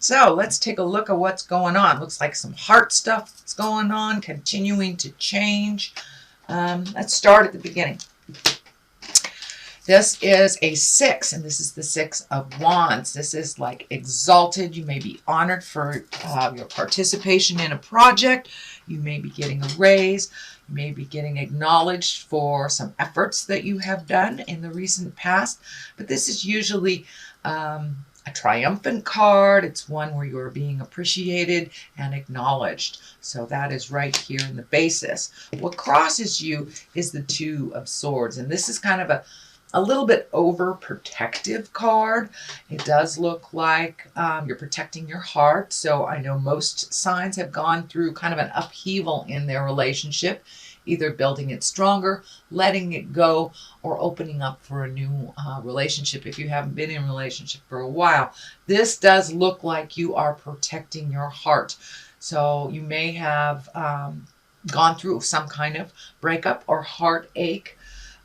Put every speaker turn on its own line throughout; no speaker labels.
So let's take a look at what's going on. Looks like some heart stuff that's going on, continuing to change. Let's start at the beginning. This is a 6, and this is the 6 of Wands. This is like exalted. You may be honored for your participation in a project. You may be getting a raise. You may be getting acknowledged for some efforts that you have done in the recent past. But this is usually a triumphant card. It's one where you're being appreciated and acknowledged. So that is right here in the basis. What crosses you is the 2 of Swords, and this is kind of a little bit overprotective card. It does look like you're protecting your heart. So I know most signs have gone through kind of an upheaval in their relationship, either building it stronger, letting it go, or opening up for a new relationship if you haven't been in a relationship for a while. This does look like you are protecting your heart. So you may have gone through some kind of breakup or heartache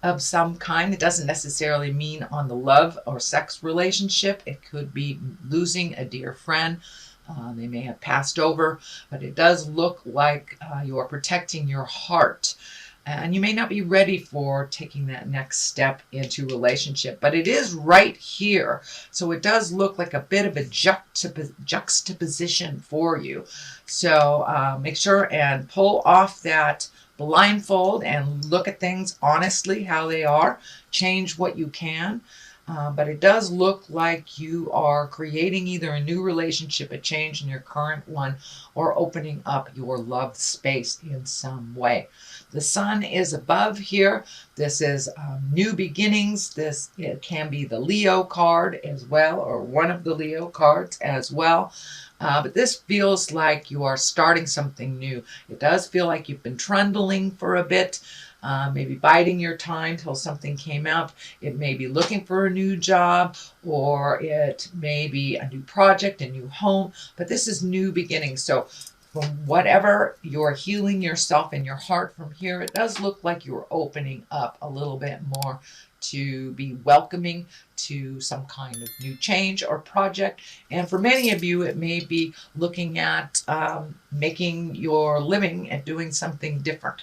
of some kind. It doesn't necessarily mean on the love or sex relationship. It could be losing a dear friend. They may have passed over, but it does look like you are protecting your heart. And you may not be ready for taking that next step into relationship, but it is right here. So it does look like a bit of a juxtaposition for you. So make sure and pull off that blindfold and look at things honestly, how they are. Change what you can. But it does look like you are creating either a new relationship, a change in your current one, or opening up your love space in some way. The sun is above here. This is new beginnings. It can be the Leo card as well, or one of the Leo cards as well. But this feels like you are starting something new. It does feel like you've been trundling for a bit. Maybe biding your time till something came up. It may be looking for a new job, or it may be a new project, a new home, but this is new beginnings. So from whatever you're healing yourself in your heart from here, it does look like you're opening up a little bit more to be welcoming to some kind of new change or project. And for many of you, it may be looking at making your living and doing something different.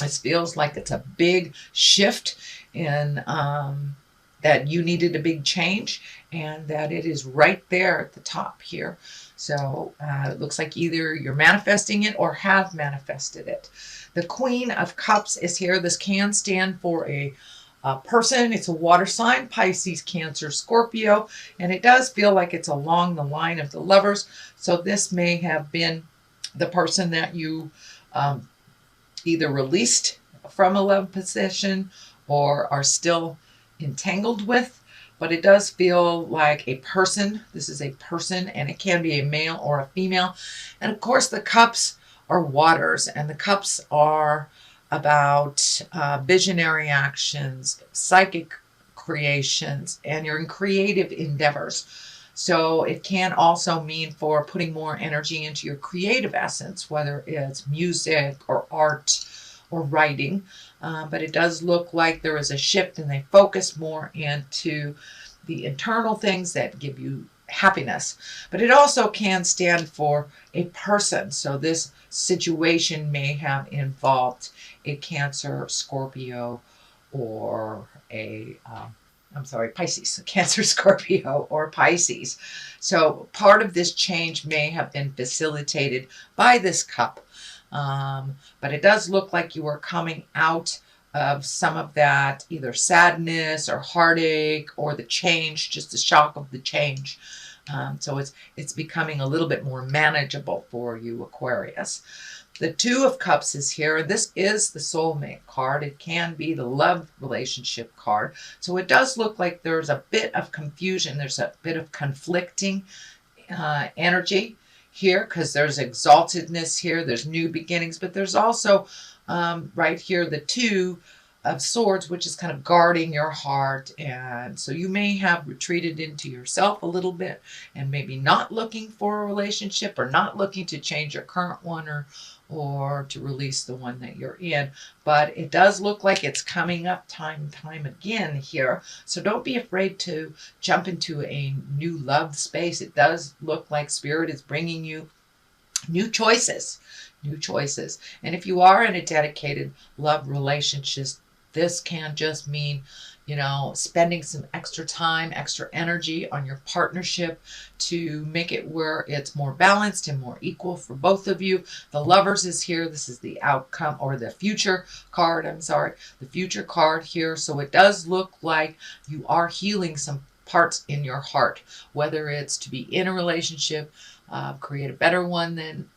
It feels like it's a big shift in that you needed a big change, and that it is right there at the top here. So it looks like either you're manifesting it or have manifested it. The Queen of Cups is here. This can stand for a person. It's a water sign, Pisces, Cancer, Scorpio, and it does feel like it's along the line of the Lovers. So this may have been the person that you either released from a love position or are still entangled with, but it does feel like a person. This is a person, and it can be a male or a female. And of course, the cups are waters, and the cups are about visionary actions, psychic creations, and your creative endeavors. So it can also mean for putting more energy into your creative essence, whether it's music or art or writing. But it does look like there is a shift, and they focus more into the internal things that give you happiness. But it also can stand for a person. So this situation may have involved a Cancer, Scorpio, or Pisces, Cancer, Scorpio, or Pisces. So part of this change may have been facilitated by this cup. But it does look like you are coming out of some of that either sadness or heartache or the change, just the shock of the change. So it's becoming a little bit more manageable for you, Aquarius. The Two of Cups is here. This is the soulmate card. It can be the love relationship card. So it does look like there's a bit of confusion. There's a bit of conflicting energy here, because there's exaltedness here. There's new beginnings, but there's also right here the Two of Swords, which is kind of guarding your heart. And so you may have retreated into yourself a little bit and maybe not looking for a relationship or not looking to change your current one or to release the one that you're in. But it does look like it's coming up time and time again here. So don't be afraid to jump into a new love space. It does look like Spirit is bringing you new choices. New choices. And if you are in a dedicated love relationship, this can just mean, you know, spending some extra time, extra energy on your partnership to make it where it's more balanced and more equal for both of you. The Lovers is here. This is the outcome, or the future card. I'm sorry, the future card here. So it does look like you are healing some parts in your heart, whether it's to be in a relationship, create a better one than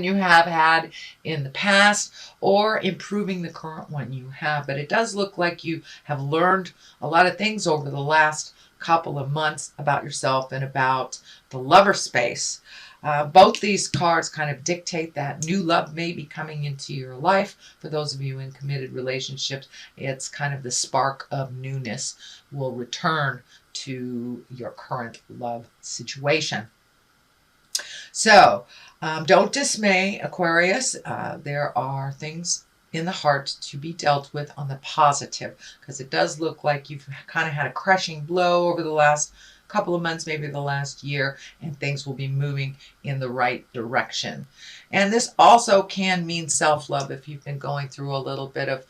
you have had in the past, or improving the current one you have. But it does look like you have learned a lot of things over the last couple of months about yourself and about the lover space. Both these cards kind of dictate that new love may be coming into your life. For those of you in committed relationships, it's kind of the spark of newness will return to your current love situation. So don't dismay, Aquarius. There are things in the heart to be dealt with on the positive, because it does look like you've kind of had a crushing blow over the last couple of months, maybe the last year, and things will be moving in the right direction. And this also can mean self-love if you've been going through a little bit of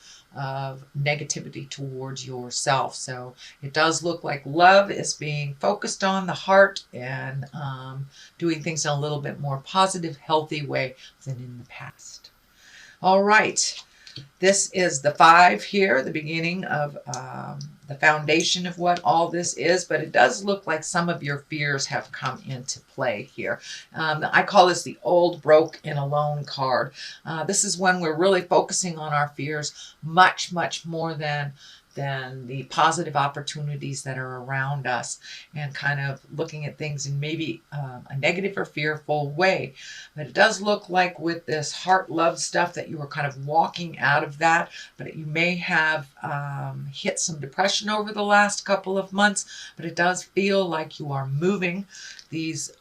negativity towards yourself. So it does look like love is being focused on the heart and doing things in a little bit more positive, healthy way than in the past. All right. This is the 5 here, the beginning of the foundation of what all this is, but it does look like some of your fears have come into play here. I call this the old, broke, and alone card. This is when we're really focusing on our fears much, much more than the positive opportunities that are around us, and kind of looking at things in maybe a negative or fearful way. But it does look like with this heart love stuff that you were kind of walking out of that, but you may have hit some depression over the last couple of months, but it does feel like you are moving. These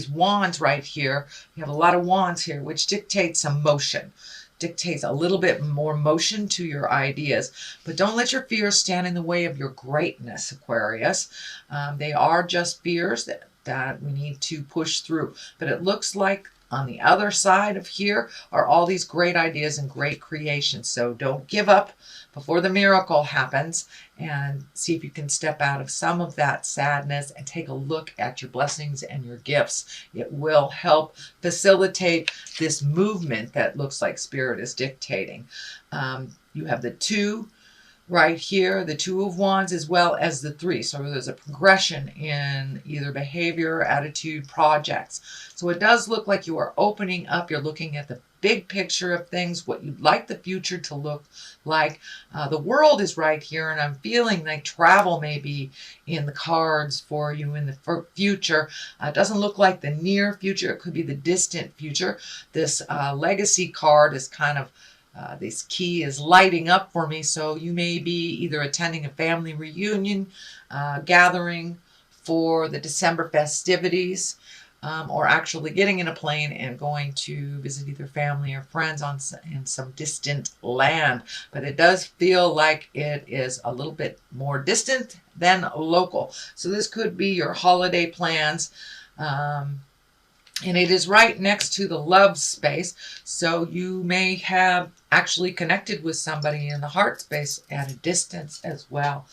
wands right here, you have a lot of wands here, which dictates some motion. Dictates a little bit more motion to your ideas. But don't let your fears stand in the way of your greatness, Aquarius. They are just fears that we need to push through. But it looks like on the other side of here are all these great ideas and great creations. So don't give up before the miracle happens, and see if you can step out of some of that sadness and take a look at your blessings and your gifts. It will help facilitate this movement that looks like Spirit is dictating. You have the 2 right here, the 2 of Wands, as well as the 3. So there's a progression in either behavior, attitude, projects. So it does look like you are opening up. You're looking at the big picture of things, what you'd like the future to look like. The World is right here, and I'm feeling like travel may be in the cards for you in the future. It doesn't look like the near future. It could be the distant future. This Legacy card is kind of this key is lighting up for me, so you may be either attending a family reunion, gathering for the December festivities, or actually getting in a plane and going to visit either family or friends in some distant land. But it does feel like it is a little bit more distant than local. So this could be your holiday plans. And it is right next to the love space. So you may have actually connected with somebody in the heart space at a distance as well.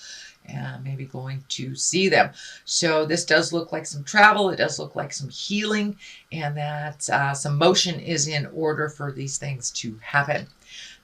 And maybe going to see them. So this does look like some travel. It does look like some healing, and that some motion is in order for these things to happen.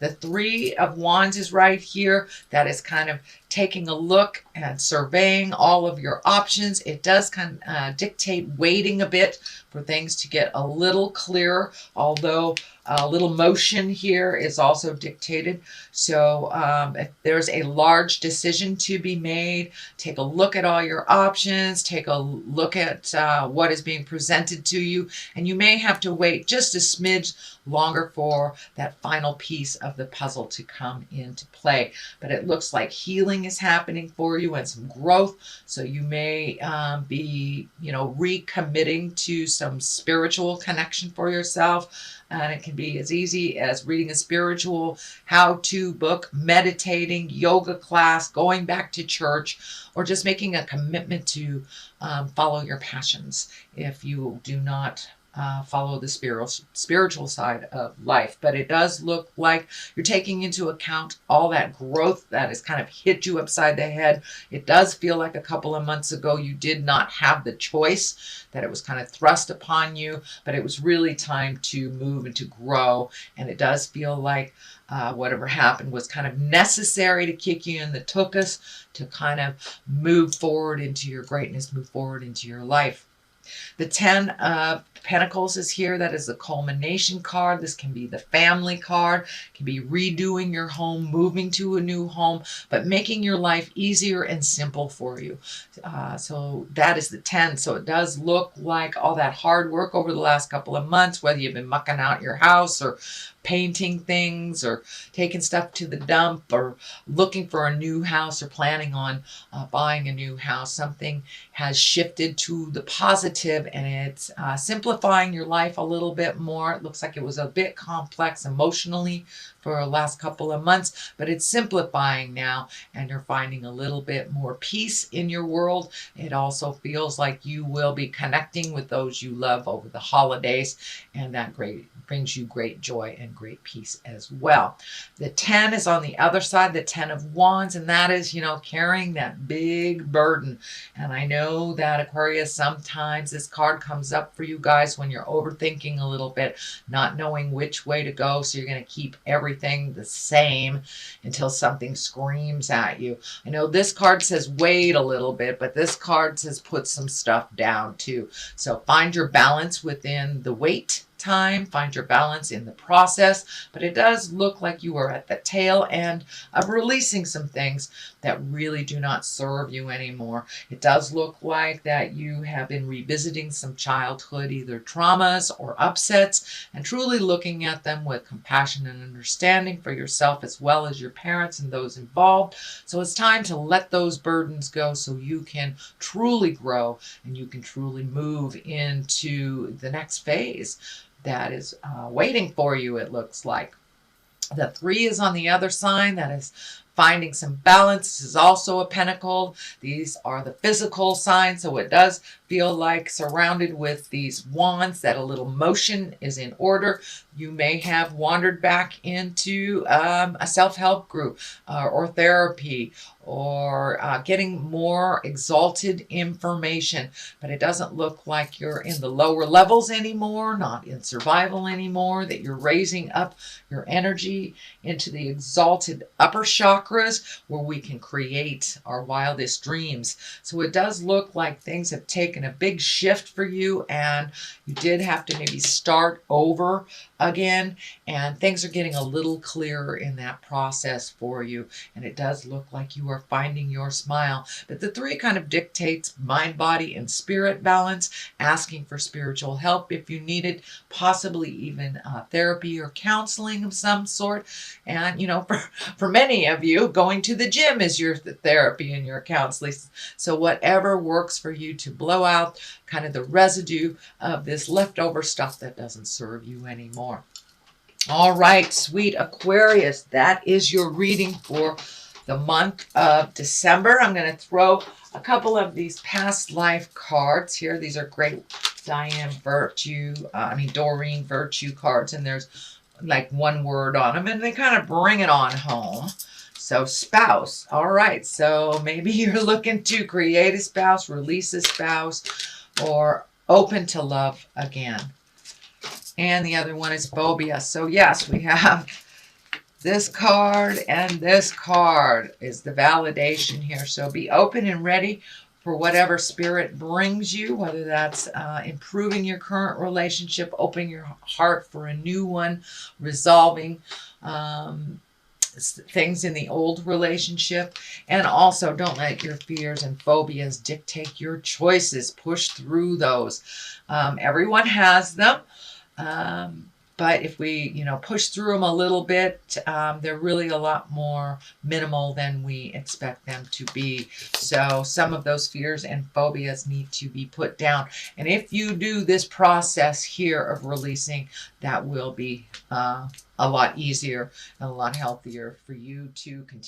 The 3 of Wands is right here. That is kind of taking a look and surveying all of your options. It does kind of dictate waiting a bit for things to get a little clearer, although A little motion here is also dictated. So if there's a large decision to be made, take a look at all your options, take a look at what is being presented to you, and you may have to wait just a smidge longer for that final piece of the puzzle to come into play. But it looks like healing is happening for you and some growth. So you may be, recommitting to some spiritual connection for yourself. And it can be as easy as reading a spiritual how-to book, meditating, yoga class, going back to church, or just making a commitment to follow your passions if you do not follow the spiritual side of life. But it does look like you're taking into account all that growth that has kind of hit you upside the head. It does feel like a couple of months ago you did not have the choice, that it was kind of thrust upon you, but it was really time to move and to grow. And it does feel like whatever happened was kind of necessary to kick you in the tuchus to kind of move forward into your greatness, move forward into your life. The 10 of Pentacles is here. That is the culmination card. This can be the family card. It can be redoing your home, moving to a new home, but making your life easier and simple for you. So that is the 10. So it does look like all that hard work over the last couple of months, whether you've been mucking out your house or painting things or taking stuff to the dump or looking for a new house or planning on buying a new house. Something has shifted to the positive and it's simplifying your life a little bit more. It looks like it was a bit complex emotionally for the last couple of months, but it's simplifying now and you're finding a little bit more peace in your world. It also feels like you will be connecting with those you love over the holidays, and that brings you great joy and great peace as well. The 10 is on the other side, the 10 of Wands, and that is, carrying that big burden. And I know that Aquarius, sometimes this card comes up for you guys when you're overthinking a little bit, not knowing which way to go. So you're going to keep everything the same until something screams at you. I know this card says wait a little bit, but this card says put some stuff down too. So find your balance within the wait time, find your balance in the process, but it does look like you are at the tail end of releasing some things that really do not serve you anymore. It does look like that you have been revisiting some childhood, either traumas or upsets, and truly looking at them with compassion and understanding for yourself as well as your parents and those involved. So it's time to let those burdens go so you can truly grow and you can truly move into the next phase that is waiting for you, it looks like. The 3 is on the other side. That is finding some balance. This is also a pentacle. These are the physical signs, so it does feel like surrounded with these wands that a little motion is in order. You may have wandered back into a self-help group or therapy or getting more exalted information, but it doesn't look like you're in the lower levels anymore, not in survival anymore, that you're raising up your energy into the exalted upper chakras where we can create our wildest dreams. So it does look like things have taken a big shift for you and you did have to maybe start over again, and things are getting a little clearer in that process for you, and it does look like you are finding your smile. But the 3 kind of dictates mind, body, and spirit balance, asking for spiritual help if you need it, possibly even therapy or counseling of some sort. And for many of you, going to the gym is your therapy and your counseling. So whatever works for you to blow out kind of the residue of this leftover stuff that doesn't serve you anymore. All right, sweet Aquarius, that is your reading for the month of December. I'm going to throw a couple of these past life cards here. These are great Doreen Virtue cards, and there's like one word on them, and they kind of bring it on home. So spouse. All right, so maybe you're looking to create a spouse, release a spouse, or open to love again. And the other one is phobia. So yes, we have this card, and this card is the validation here. So be open and ready for whatever spirit brings you, whether that's improving your current relationship, opening your heart for a new one, resolving things in the old relationship. And also, don't let your fears and phobias dictate your choices. Push through those. Everyone has them. But if we, push through them a little bit, they're really a lot more minimal than we expect them to be. So some of those fears and phobias need to be put down. And if you do this process here of releasing, that will be a lot easier and a lot healthier for you to continue